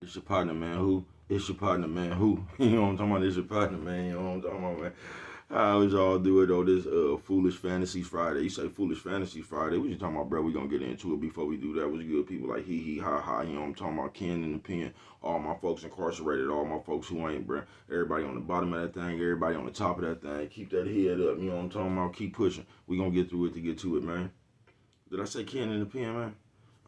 It's your partner, man. Who? It's your partner, man. Who? You know what I'm talking about? It's your partner, man. You know what I'm talking about, man. How was y'all do it though? This Foolish Fantasies Friday. You say Foolish Fantasies Friday. What you talking about, bro? We gonna get into it before we do that. Was good people like hee hee ha ha. You know what I'm talking about? Ken in the pen. All my folks incarcerated. All my folks who ain't, bro. Everybody on the bottom of that thing. Everybody on the top of that thing. Keep that head up. You know what I'm talking about? Keep pushing. We gonna get through it to get to it, man. Did I say Ken in the pen, man?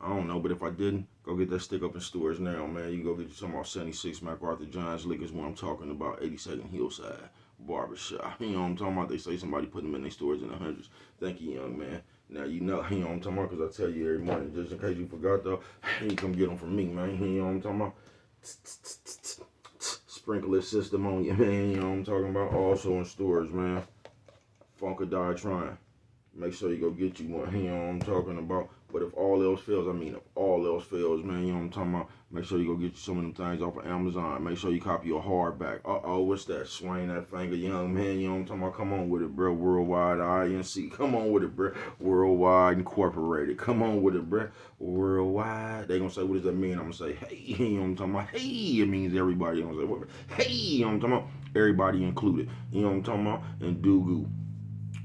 I don't know, but if I didn't, go get that stick up in stores now, man. You go get you some about 76 MacArthur Johns Liquors when I'm talking about 82nd Hillside Barbershop. You know what I'm talking about? They say somebody put them in their stores in the hundreds. Thank you, young man. Now you know what I'm talking about because I tell you every morning, just in case you forgot though, you come get them from me, man. You know what I'm talking about? Sprinkler system on you, man. You know what I'm talking about? Also in stores, man. Funkadie trying. Make sure you go get you one. You know what I'm talking about. But if all else fails, I mean, if all else fails, man, you know what I'm talking about. Make sure you go get you some of them things off of Amazon. Make sure you copy a hardback. What's that? Swing that finger, young man. You know what I'm talking about. Come on with it, bro. Worldwide INC. Come on with it, bro. Worldwide Incorporated. Come on with it, bro. Worldwide. They gonna say, what does that mean? I'm gonna say, hey. You know what I'm talking about. Hey, it means everybody. I'm gonna say, what? Hey, you know what I'm talking about. Everybody included. You know what I'm talking about. And Dugu.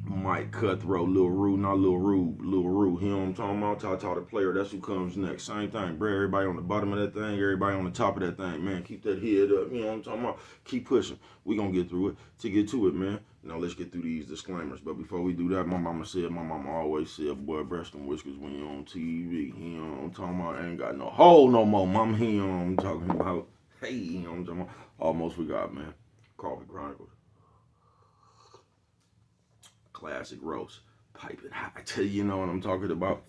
Mike Cutthroat, Lil Rue, not Lil Rue, Lil Rue. You know what I'm talking about? Tata the player, that's who comes next. Same thing, bro. Everybody on the bottom of that thing, everybody on the top of that thing, man. Keep that head up. You know what I'm talking about? Keep pushing. We gonna get through it. To get to it, man. Now let's get through these disclaimers. But before we do that, my mama always said, boy, breast and whiskers when you're on TV. You know what I'm talking about? I ain't got no hole no more, mama. You know what I'm talking about? Hey, you know what I'm talking about? Almost forgot, man. Coffee Chronicles. Classic roast. Piping hot. You know what I'm talking about?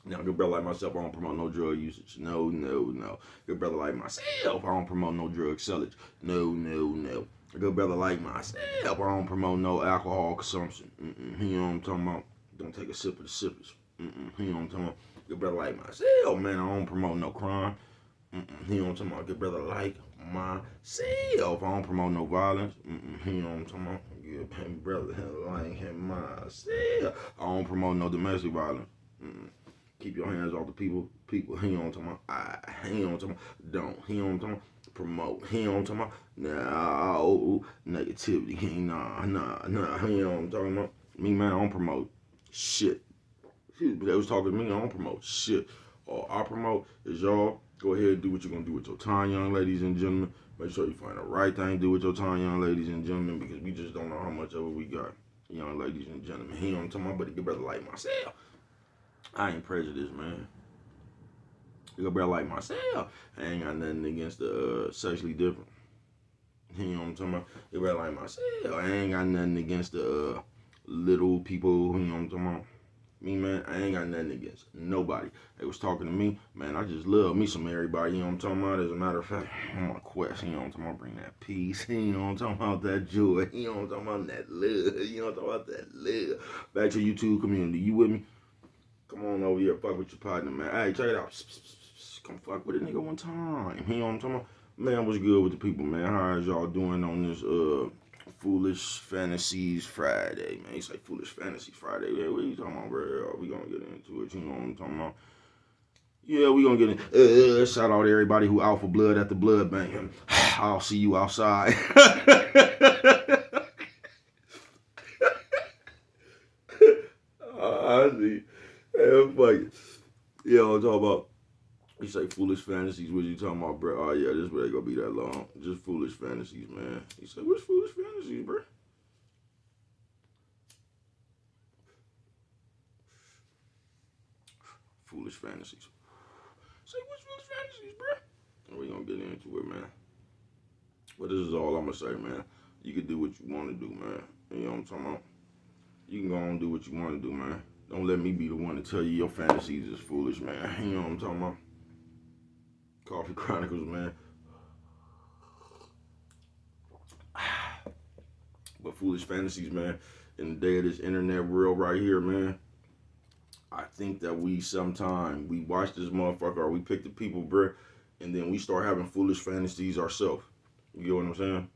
Now, good brother like myself, I don't promote no drug usage. No, no, no. Good brother like myself, I don't promote no drug sellage. No, no, no. A good brother like myself, I don't promote no alcohol consumption. You know what I'm talking about? Don't take a sip of the sippers. You know what I'm talking about? Good brother like myself, man, I don't promote no crime. You know what I'm talking about? Good brother like myself, I don't promote no violence. You know what I'm talking about? Good brother like myself, I don't promote no domestic violence. Keep your hands off the people. People, you know what I'm talking about? You know what I'm talking about? Don't. You know what I'm talking about? Promote. You know what I'm talking about? No. Negativity. Nah. You know what I'm talking about? Me, man, I don't promote shit. They was talking to me, I don't promote shit. All I promote is y'all go ahead and do what you're going to do with your time, young ladies and gentlemen. Make sure you find the right thing to do with your time, young ladies and gentlemen, because we just don't know how much of it we got, young ladies and gentlemen. You know what I'm talking about? But a good brother like myself, I ain't prejudiced, man. A good brother like myself, I ain't got nothing against the sexually different. You know what I'm talking about? A good brother like myself, I ain't got nothing against the little people. You know what I'm talking about? Me, man, I ain't got nothing against nobody. They was talking to me, man, I just love me some everybody, you know what I'm talking about? As a matter of fact, I'm on a quest, you know what I'm talking about? Bring that peace, you know what I'm talking about? That joy, you know what I'm talking about? That love, you know what I'm talking about? That love. Back to YouTube community, you with me? Come on over here, fuck with your partner, man. Hey, check it out. Come fuck with a nigga one time. You know what I'm talking about? Man, what's good with the people, man? How is y'all doing on this Foolish Fantasies Friday, man? You say Foolish Fantasies Friday. Yeah, what are you talking about, bro? We gonna get into it. You know what I'm talking about? Yeah, we gonna get in. Shout out to everybody who out for blood at the blood bank. I'll see you outside. I see. Hey, fuck it. Yeah, I'm talking about. You say foolish fantasies. What you talking about, bro? Oh yeah, this ain't gonna be that long. Just foolish fantasies, man. You say what's foolish fantasies, bro? Foolish fantasies. Say what's foolish fantasies, bro? We gonna get into it, man. But this is all I'm gonna say, man. You can do what you want to do, man. You know what I'm talking about? You can go on and do what you want to do, man. Don't let me be the one to tell you your fantasies is foolish, man. You know what I'm talking about? Coffee Chronicles, man. But foolish fantasies, man. In the day of this internet world right here, man. I think that we sometime we watch this motherfucker or we pick the people, bruh, and then we start having foolish fantasies ourselves. You get what I'm saying?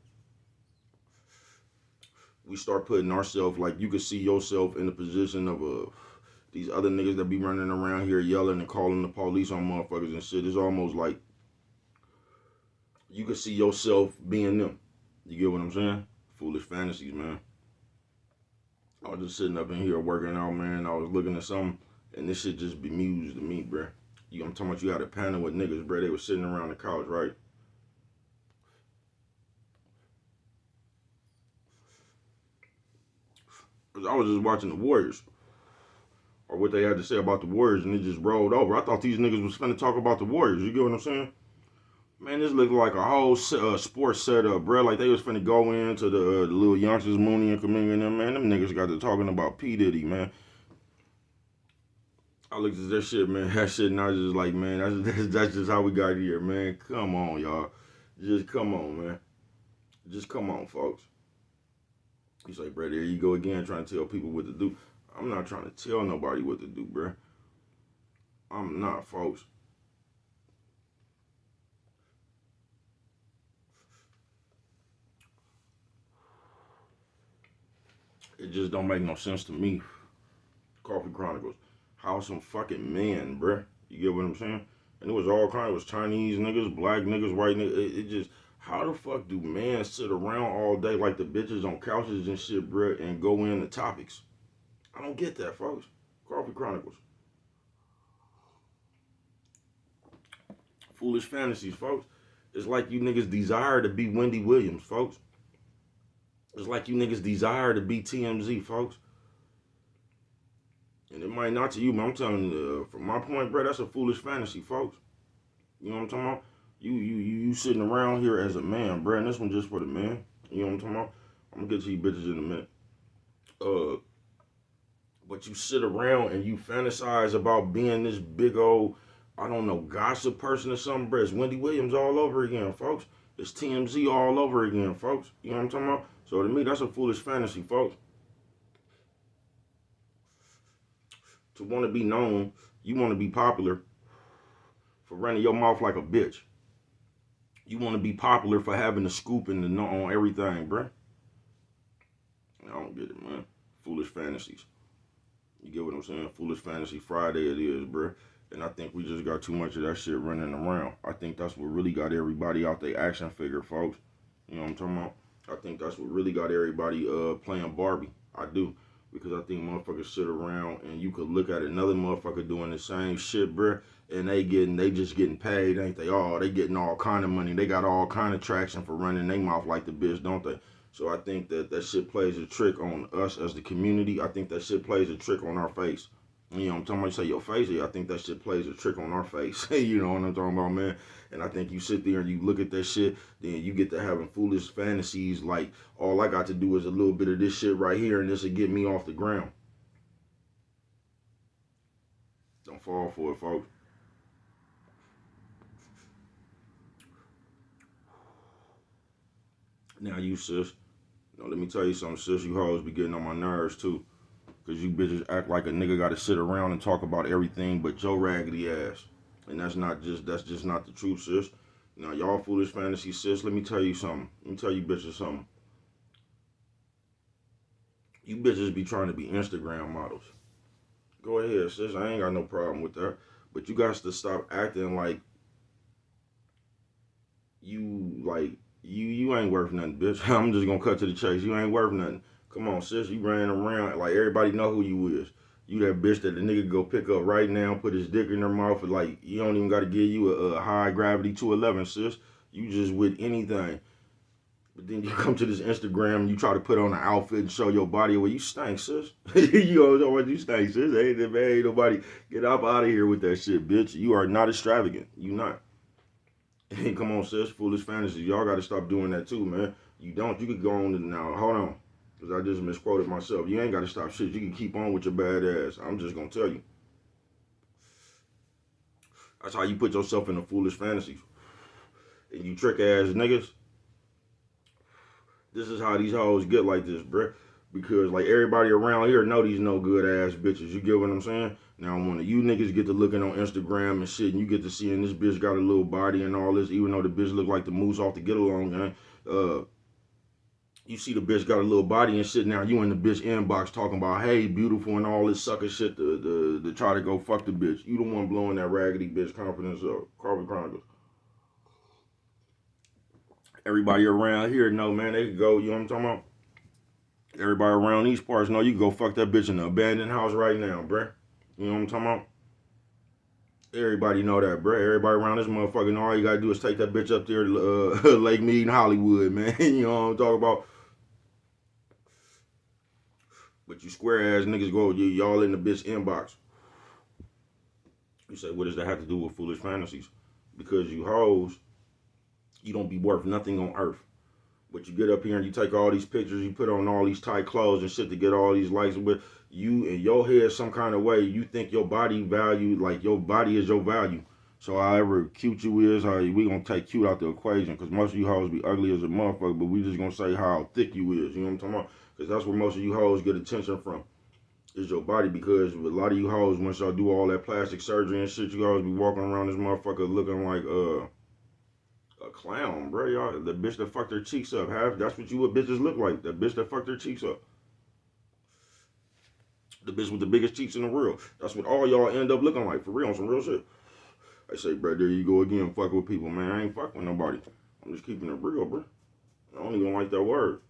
We start putting ourselves like you could see yourself in the position of these other niggas that be running around here yelling and calling the police on motherfuckers and shit. It's almost like you can see yourself being them. You get what I'm saying? Foolish fantasies, man. I was just sitting up in here working out, man. I was looking at something, and this shit just bemused to me, bruh. I'm talking about you had a panel with niggas, bruh. They was sitting around the couch, right? I was just watching the Warriors, or what they had to say about the Warriors, and it just rolled over. I thought these niggas was finna talk about the Warriors. You get what I'm saying? Man, this looked like a whole sports setup, bro. Like they was finna go into the little youngsters, Mooney and Kaminga and them, man. Them niggas got to talking about P. Diddy, man. I looked at that shit, man. That shit, and I was just like, man, that's just how we got here, man. Come on, y'all. Just come on, man. Just come on, folks. He's like, bro, there you go again, trying to tell people what to do. I'm not trying to tell nobody what to do, bro. I'm not, folks. It just don't make no sense to me. Coffee Chronicles. How some fucking men, bruh. You get what I'm saying? And it was all kind. It was Chinese niggas, black niggas, white niggas. It just, how the fuck do men sit around all day like the bitches on couches and shit, bruh, and go into topics? I don't get that, folks. Coffee Chronicles. Foolish fantasies, folks. It's like you niggas desire to be Wendy Williams, folks. It's like you niggas desire to be TMZ, folks. And it might not to you, but I'm telling you, from my point, bro, that's a foolish fantasy, folks. You know what I'm talking about? You sitting around here as a man, bro, and this one just for the man. You know what I'm talking about? I'm gonna get to you bitches in a minute. But you sit around and you fantasize about being this big old, I don't know, gossip person or something, bro. It's Wendy Williams all over again, folks. It's TMZ all over again, folks. You know what I'm talking about? So to me, that's a foolish fantasy, folks. To want to be known, you want to be popular for running your mouth like a bitch. You want to be popular for having the scoop and the know on everything, bruh. I don't get it, man. Foolish fantasies. You get what I'm saying? Foolish fantasy Friday it is, bruh. And I think we just got too much of that shit running around. I think that's what really got everybody out their action figure, folks. You know what I'm talking about? I think that's what really got everybody playing Barbie. I do. Because I think motherfuckers sit around and you could look at another motherfucker doing the same shit, bruh, and they just getting paid, ain't they? Oh, they getting all kind of money. They got all kind of traction for running their mouth like the bitch, don't they? So I think that shit plays a trick on us as the community. I think that shit plays a trick on our face. You know what I'm talking about? You say your face, yeah, I think that shit plays a trick on our face. You know what I'm talking about, man? And I think you sit there and you look at that shit, then you get to having foolish fantasies like, all I got to do is a little bit of this shit right here and this will get me off the ground. Don't fall for it, folks. Now you, sis. Now let me tell you something, sis. You hoes be getting on my nerves, too. Because you bitches act like a nigga got to sit around and talk about everything but your raggedy ass. And that's just not the truth, sis. Now, y'all foolish fantasy, sis, let me tell you something. Let me tell you bitches something. You bitches be trying to be Instagram models. Go ahead, sis. I ain't got no problem with that. But you guys to stop acting like you ain't worth nothing, bitch. I'm just gonna cut to the chase. You ain't worth nothing. Come on, sis. You ran around like everybody know who you is. You that bitch that the nigga go pick up right now, put his dick in her mouth, and like you don't even gotta give you a high gravity 211, sis. You just with anything. But then you come to this Instagram and you try to put on an outfit and show your body. Well, you stink, sis. You know what you stink, sis. Ain't nobody get up out of here with that shit, bitch. You are not extravagant. You not. Hey, come on, sis. Foolish fantasies. Y'all got to stop doing that too, man. You don't. You could go on and now. Hold on. Because I just misquoted myself. You ain't got to stop shit. You can keep on with your bad ass. I'm just going to tell you. That's how you put yourself in the foolish fantasies. And you trick ass niggas. This is how these hoes get like this, bruh. Because like everybody around here know these no good ass bitches. You get what I'm saying? Now when you niggas get to looking on Instagram and shit, and you get to seeing this bitch got a little body and all this, even though the bitch look like the moose off the Get Along gang. You see the bitch got a little body and shit. Now you in the bitch inbox talking about, hey, beautiful and all this sucker shit to try to go fuck the bitch. You the one blowing that raggedy bitch confidence up. Coffee Chronicles. Everybody around here know, man, they could go, you know what I'm talking about? Everybody around these parts know you can go fuck that bitch in the abandoned house right now, bruh. You know what I'm talking about? Everybody know that, bruh. Everybody around this motherfucker know all you gotta do is take that bitch up there to Lake Mead and Hollywood, man. You know what I'm talking about? But you square ass niggas go, y'all in the bitch inbox. You say, what does that have to do with foolish fantasies? Because you hoes, you don't be worth nothing on earth. But you get up here and you take all these pictures, you put on all these tight clothes and shit to get all these likes. But you in your head, some kind of way, you think your body value, like your body is your value. So however cute you is, we gonna take cute out the equation. Because most of you hoes be ugly as a motherfucker, but we just gonna say how thick you is. You know what I'm talking about? Because that's where most of you hoes get attention from. Is your body, because a lot of you hoes, once y'all do all that plastic surgery and shit, you hoes be walking around this motherfucker looking like a clown, bro. Y'all, the bitch that fucked her cheeks up, that's what you what bitches look like. The bitch that fucked her cheeks up. The bitch with the biggest cheeks in the world. That's what all y'all end up looking like, for real, on some real shit. I say, bro, there you go again, fucking with people, man. I ain't fucking with nobody. I'm just keeping it real, bro. I don't even like that word.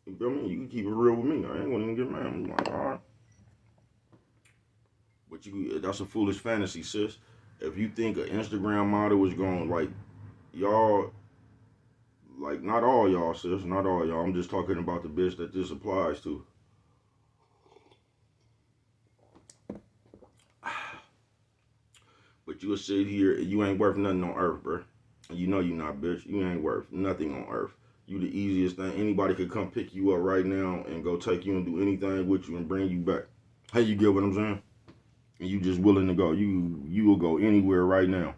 You feel me? You can keep it real with me. I ain't gonna even get mad. I'm like, all right. But that's a foolish fantasy, sis. If you think an Instagram model is going, like, y'all, like, not all y'all, sis, not all y'all. I'm just talking about the bitch that this applies to. But you'll sit here and you ain't worth nothing on earth, bro. And you know you not, bitch. You ain't worth nothing on earth. You the easiest thing. Anybody could come pick you up right now and go take you and do anything with you and bring you back. Hey, you get what I'm saying? And you just willing to go. You will go anywhere right now.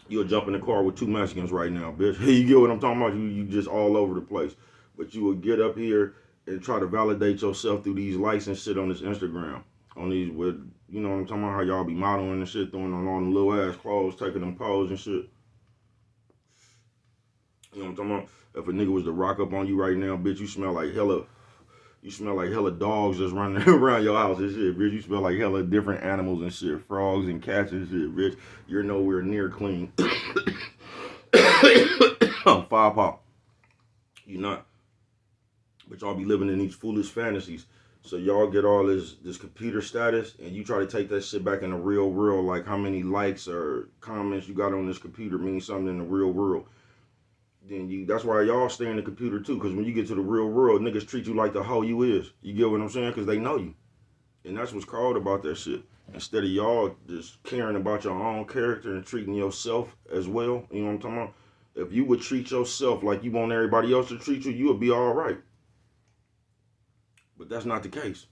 You'll jump in the car with two Mexicans right now, bitch. Hey, you get what I'm talking about? You just all over the place. But you will get up here and try to validate yourself through these likes and shit on this Instagram. On these, with, you know what I'm talking about? How y'all be modeling and shit, throwing on all them little ass clothes, taking them poses and shit. You know what I'm talking about? If a nigga was to rock up on you right now, bitch, you smell like hella dogs just running around your house and shit, bitch. You smell like hella different animals and shit, frogs and cats and shit, bitch. You're nowhere near clean. Five pop. You not. But y'all be living in these foolish fantasies. So y'all get all this computer status and you try to take that shit back in the real world, like how many likes or comments you got on this computer means something in the real world. Then that's why y'all stay in the computer too, because when you get to the real world, niggas treat you like the hoe you is. You get what I'm saying? Because they know you. And that's what's called about that shit. Instead of y'all just caring about your own character and treating yourself as well, you know what I'm talking about? If you would treat yourself like you want everybody else to treat you, you would be all right. But that's not the case.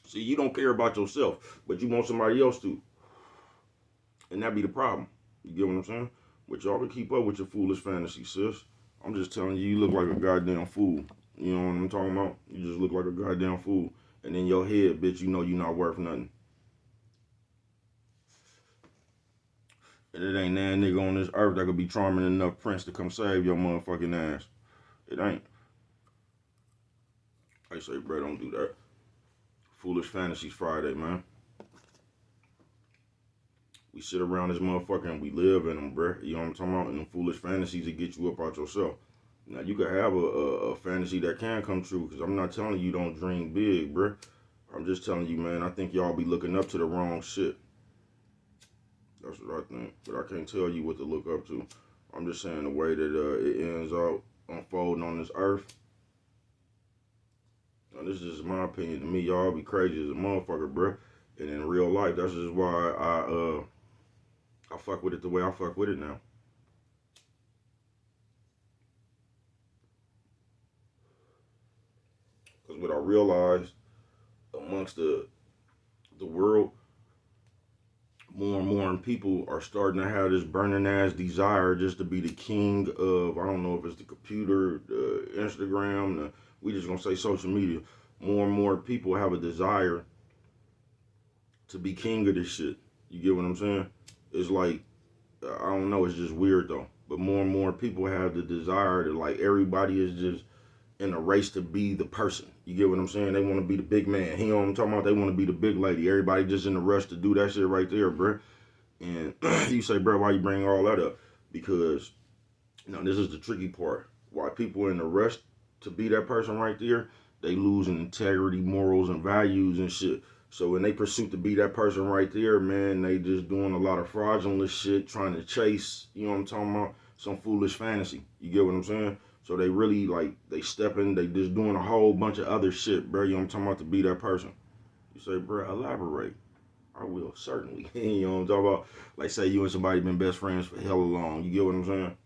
See, you don't care about yourself, but you want somebody else to. And that be the problem. You get what I'm saying? But y'all can keep up with your foolish fantasy, sis. I'm just telling you, you look like a goddamn fool. You know what I'm talking about? You just look like a goddamn fool. And in your head, bitch, you know you're not worth nothing. And it ain't that nigga on this earth that could be charming enough prince to come save your motherfucking ass. It ain't. I say, bro, don't do that. Foolish Fantasies Friday, man. We sit around this motherfucker and we live in them, bro. You know what I'm talking about? And them foolish fantasies that get you up out yourself. Now, you could have a fantasy that can come true, because I'm not telling you don't dream big, bro. I'm just telling you, man, I think y'all be looking up to the wrong shit. That's what I think. But I can't tell you what to look up to. I'm just saying the way that it ends out unfolding on this earth. Now, this is just my opinion. To me, y'all be crazy as a motherfucker, bro. And in real life, that's just why I fuck with it the way I fuck with it now. Because what I realized amongst the world, more and more people are starting to have this burning ass desire just to be the king of, I don't know if it's the computer, the Instagram, we just gonna say social media. More and more people have a desire to be king of this shit. You get what I'm saying? It's like, I don't know, it's just weird though. But more and more people have the desire to, like, everybody is just in a race to be the person. You get what I'm saying? They want to be the big man. You know what I'm talking about? They want to be the big lady. Everybody just in a rush to do that shit right there, bro. And you say, bro, why you bring all that up? Because now this is the tricky part. Why people in the rush to be that person right there, they losing integrity, morals, and values and shit. So when they pursue to be that person right there, man, they just doing a lot of fraudulent shit, trying to chase, you know what I'm talking about, some foolish fantasy. You get what I'm saying? So they really like they stepping, they just doing a whole bunch of other shit, bro. You know what I'm talking about, to be that person. You say, bro, elaborate. I will certainly. You know what I'm talking about? Like say you and somebody been best friends for hella long. You get what I'm saying?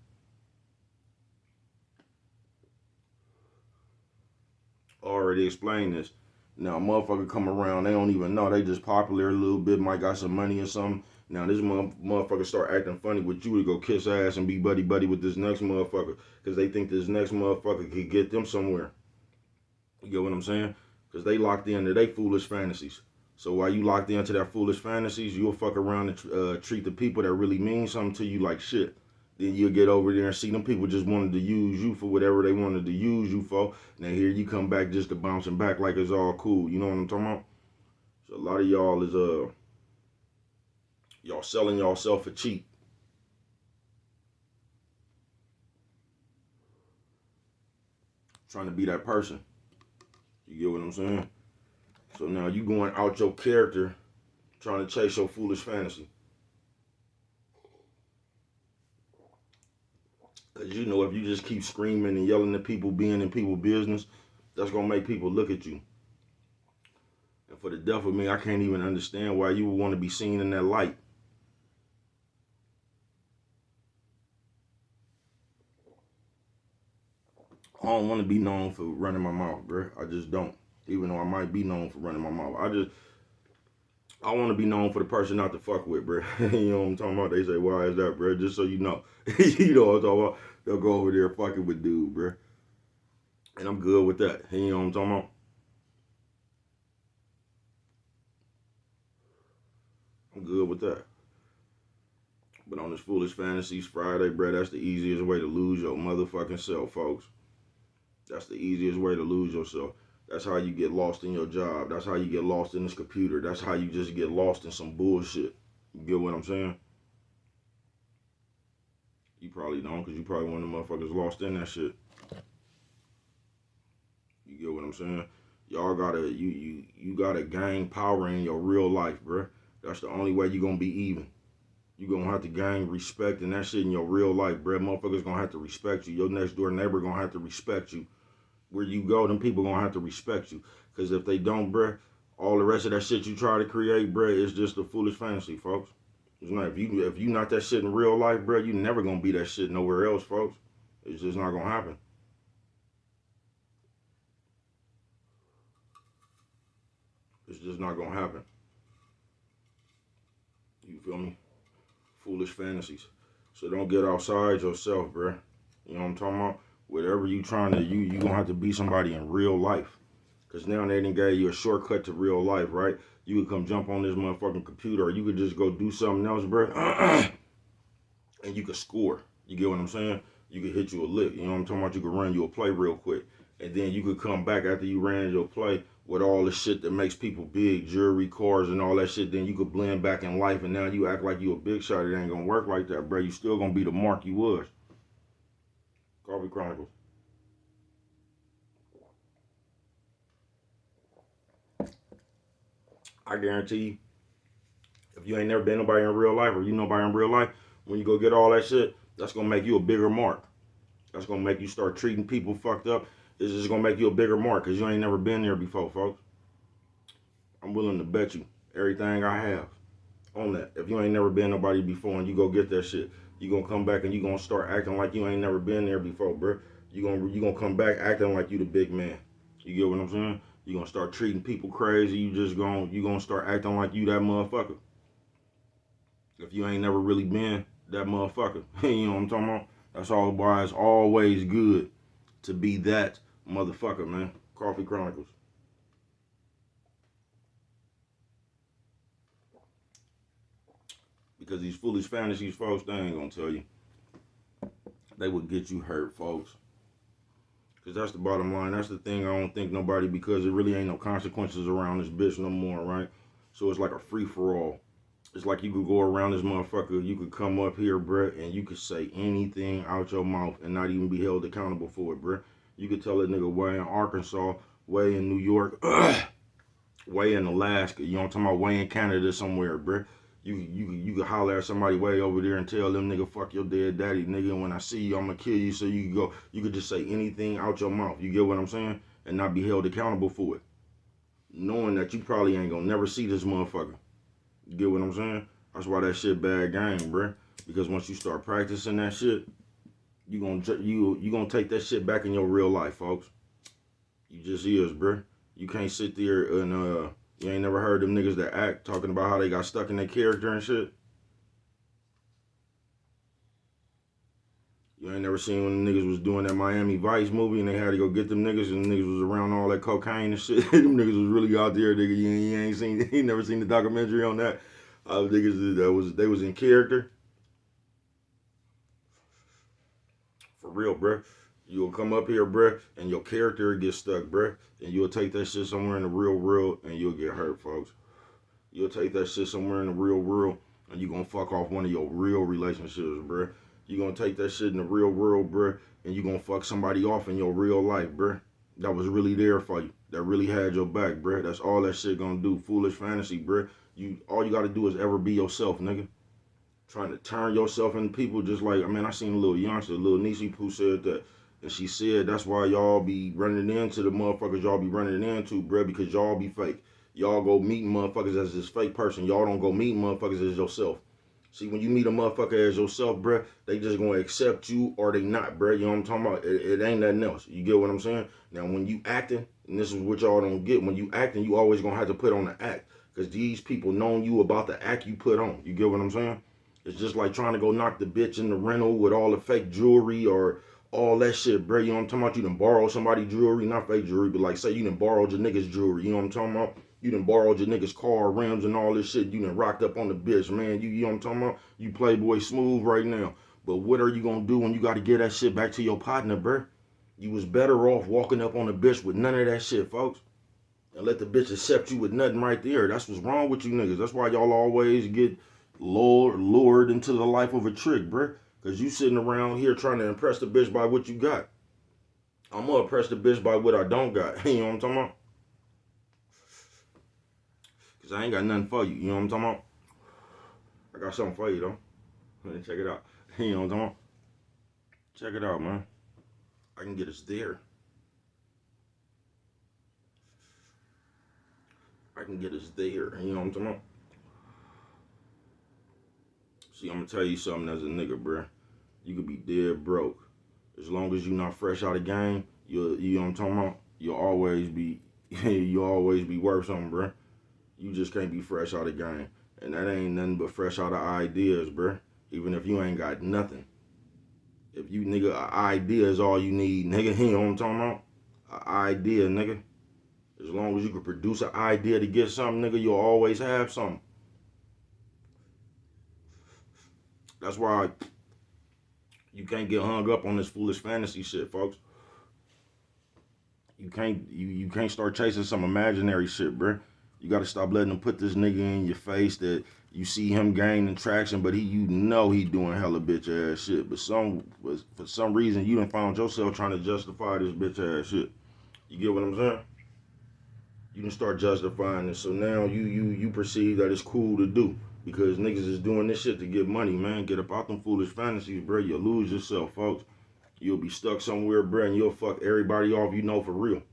Already explained this. Now, a motherfucker come around, they don't even know. They just popular a little bit, might got some money or something. Now, this motherfucker start acting funny with you to go kiss ass and be buddy-buddy with this next motherfucker because they think this next motherfucker could get them somewhere. You get what I'm saying? Because they locked into their foolish fantasies. So while you locked into that foolish fantasies, you'll fuck around and treat the people that really mean something to you like shit. Then you'll get over there and see them people just wanted to use you for whatever they wanted to use you for. Now here you come back just to bouncing back like it's all cool. You know what I'm talking about? So a lot of y'all is y'all selling yourself for cheap. Trying to be that person. You get what I'm saying? So now you going out your character trying to chase your foolish fantasy. Because you know if you just keep screaming and yelling at people, being in people's business, that's going to make people look at you. And for the death of me, I can't even understand why you would want to be seen in that light. I don't want to be known for running my mouth, bro. I just don't. Even though I might be known for running my mouth. I want to be known for the person not to fuck with, bro. You know what I'm talking about? They say, why is that, bro? Just so you know. You know what I'm talking about? They'll go over there fucking with dude, bro. And I'm good with that. You know what I'm talking about? I'm good with that. But on this Foolish Fantasies Friday, bro, that's the easiest way to lose your motherfucking self, folks. That's the easiest way to lose yourself. That's how you get lost in your job. That's how you get lost in this computer. That's how you just get lost in some bullshit. You get what I'm saying? You probably don't, because you probably one of the motherfuckers lost in that shit. You get what I'm saying? Y'all gotta you gotta gain power in your real life, bro. That's the only way you gonna be even. You gonna have to gain respect and that shit in your real life, bro. Motherfuckers gonna have to respect you. Your next door neighbor gonna have to respect you. Where you go, them people gonna have to respect you. Cause if they don't, bro, all the rest of that shit you try to create, bro, is just a foolish fantasy, folks. It's not if you not that shit in real life, bro, you never gonna be that shit nowhere else, folks. It's just not gonna happen. It's just not gonna happen. You feel me? Foolish fantasies. So don't get outside yourself, bro. You know what I'm talking about? Whatever you trying to, you gonna have to be somebody in real life. Cause now they done gave you a shortcut to real life, right? You could come jump on this motherfucking computer, or you could just go do something else, bro, and you could score. You get what I'm saying? You could hit you a lick. You know what I'm talking about? You could run you a play real quick, and then you could come back after you ran your play with all the shit that makes people big, jewelry, cars, and all that shit. Then you could blend back in life, and now you act like you a big shot. It ain't gonna work like that, bro. You still gonna be the mark you was. Coffee Chronicles. I guarantee you, if you ain't never been nobody in real life, or you nobody in real life, when you go get all that shit, that's gonna make you a bigger mark. That's gonna make you start treating people fucked up. It's just gonna make you a bigger mark because you ain't never been there before, folks. I'm willing to bet you everything I have on that. If you ain't never been nobody before and you go get that shit, you gonna come back and you gonna start acting like you ain't never been there before, bro. You gonna come back acting like you the big man. You get what I'm saying? You gonna start treating people crazy. You gonna start acting like you that motherfucker. If you ain't never really been that motherfucker, you know what I'm talking about? That's all why it's always good to be that motherfucker, man. Coffee Chronicles. Because these foolish fantasies, folks, they ain't gonna tell you. They would get you hurt, folks. Because that's the bottom line. That's the thing I don't think nobody, because it really ain't no consequences around this bitch no more, right? So it's like a free for all. It's like you could go around this motherfucker, you could come up here, bruh, and you could say anything out your mouth and not even be held accountable for it, bruh. You could tell a nigga way in Arkansas, way in New York, way in Alaska, you know what I'm talking about, way in Canada somewhere, bruh. You could holler at somebody way over there and tell them, nigga, fuck your dead daddy, nigga, and when I see you, I'm gonna kill you. So you could just say anything out your mouth, you get what I'm saying? And not be held accountable for it. Knowing that you probably ain't gonna never see this motherfucker. You get what I'm saying? That's why that shit bad game, bruh. Because once you start practicing that shit, you gonna take that shit back in your real life, folks. You just is, bruh. You can't sit there and you ain't never heard them niggas that act talking about how they got stuck in their character and shit. You ain't never seen when the niggas was doing that Miami Vice movie and they had to go get them niggas and the niggas was around all that cocaine and shit. Them niggas was really out there, nigga. You ain't seen, you ain't never seen the documentary on that. Niggas they was in character. For real, bruh. You'll come up here, bruh, and your character will get stuck, bruh. And you'll take that shit somewhere in the real world and you'll get hurt, folks. You'll take that shit somewhere in the real world and you gonna fuck off one of your real relationships, bruh. You gonna take that shit in the real world, bruh, and you gonna fuck somebody off in your real life, bruh. That was really there for you. That really had your back, bruh. That's all that shit gonna do. Foolish fantasy, bruh. All you gotta do is ever be yourself, nigga. Trying to turn yourself into people just like, I mean, I seen a little youngster, little Niecy who said that. And she said that's why y'all be running into the motherfuckers y'all be running into, bruh, because y'all be fake. Y'all go meeting motherfuckers as this fake person. Y'all don't go meeting motherfuckers as yourself. See, when you meet a motherfucker as yourself, bruh, they just gonna accept you or they not, bruh. You know what I'm talking about? It ain't nothing else. You get what I'm saying? Now, when you acting, and this is what y'all don't get, when you acting, you always gonna have to put on the act. Because these people knowing you about the act you put on. You get what I'm saying? It's just like trying to go knock the bitch in the rental with all the fake jewelry or all that shit, bro. You know what I'm talking about? You done borrow somebody's jewelry, not fake jewelry, but like say you done borrowed your nigga's jewelry. You know what I'm talking about? You done borrowed your nigga's car, rims, and all this shit. You done rocked up on the bitch, man. You know what I'm talking about? You Playboy smooth right now. But what are you gonna do when you gotta get that shit back to your partner, bro? You was better off walking up on the bitch with none of that shit, folks. And let the bitch accept you with nothing right there. That's what's wrong with you niggas. That's why y'all always get lured into the life of a trick, bruh. Because you sitting around here trying to impress the bitch by what you got. I'm going to impress the bitch by what I don't got. You know what I'm talking about? Because I ain't got nothing for you. You know what I'm talking about? I got something for you, though. Check it out. You know what I'm talking about? Check it out, man. I can get us there. I can get us there. You know what I'm talking about? See, I'm going to tell you something as a nigga, bruh. You could be dead broke. As long as you're not fresh out of game, you know what I'm talking about? You'll always be worth something, bruh. You just can't be fresh out of game. And that ain't nothing but fresh out of ideas, bruh. Even if you ain't got nothing. If you, nigga, an idea is all you need, nigga. You know what I'm talking about? An idea, nigga. As long as you can produce an idea to get something, nigga, you'll always have something. That's why you can't get hung up on this foolish fantasy shit, folks. You can't start chasing some imaginary shit, bruh. You gotta stop letting them put this nigga in your face that you see him gaining traction, but you know he doing hella bitch ass shit. But for some reason you done found yourself trying to justify this bitch ass shit. You get what I'm saying? You can start justifying it. So now you perceive that it's cool to do. Because niggas is doing this shit to get money, man. Get up out them foolish fantasies, bro. You'll lose yourself, folks. You'll be stuck somewhere, bro, and you'll fuck everybody off you know for real.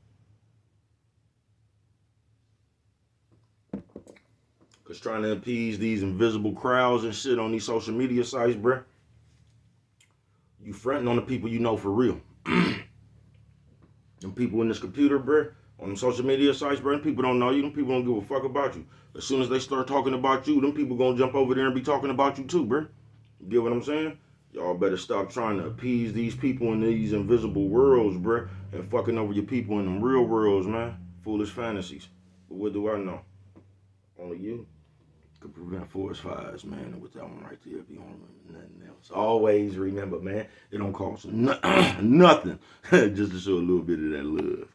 Because trying to appease these invisible crowds and shit on these social media sites, bro, you fronting on the people you know for real. Them people in this computer, bro, on them social media sites, bro, them people don't know you. Them people don't give a fuck about you. As soon as they start talking about you, them people gonna jump over there and be talking about you too, bro. You get what I'm saying? Y'all better stop trying to appease these people in these invisible worlds, bro, and fucking over your people in them real worlds, man. Foolish fantasies. But what do I know? Only you could prevent forest fires, man. And with that one right there, if you don't remember nothing else, always remember, man, it don't cost nothing just to show a little bit of that love.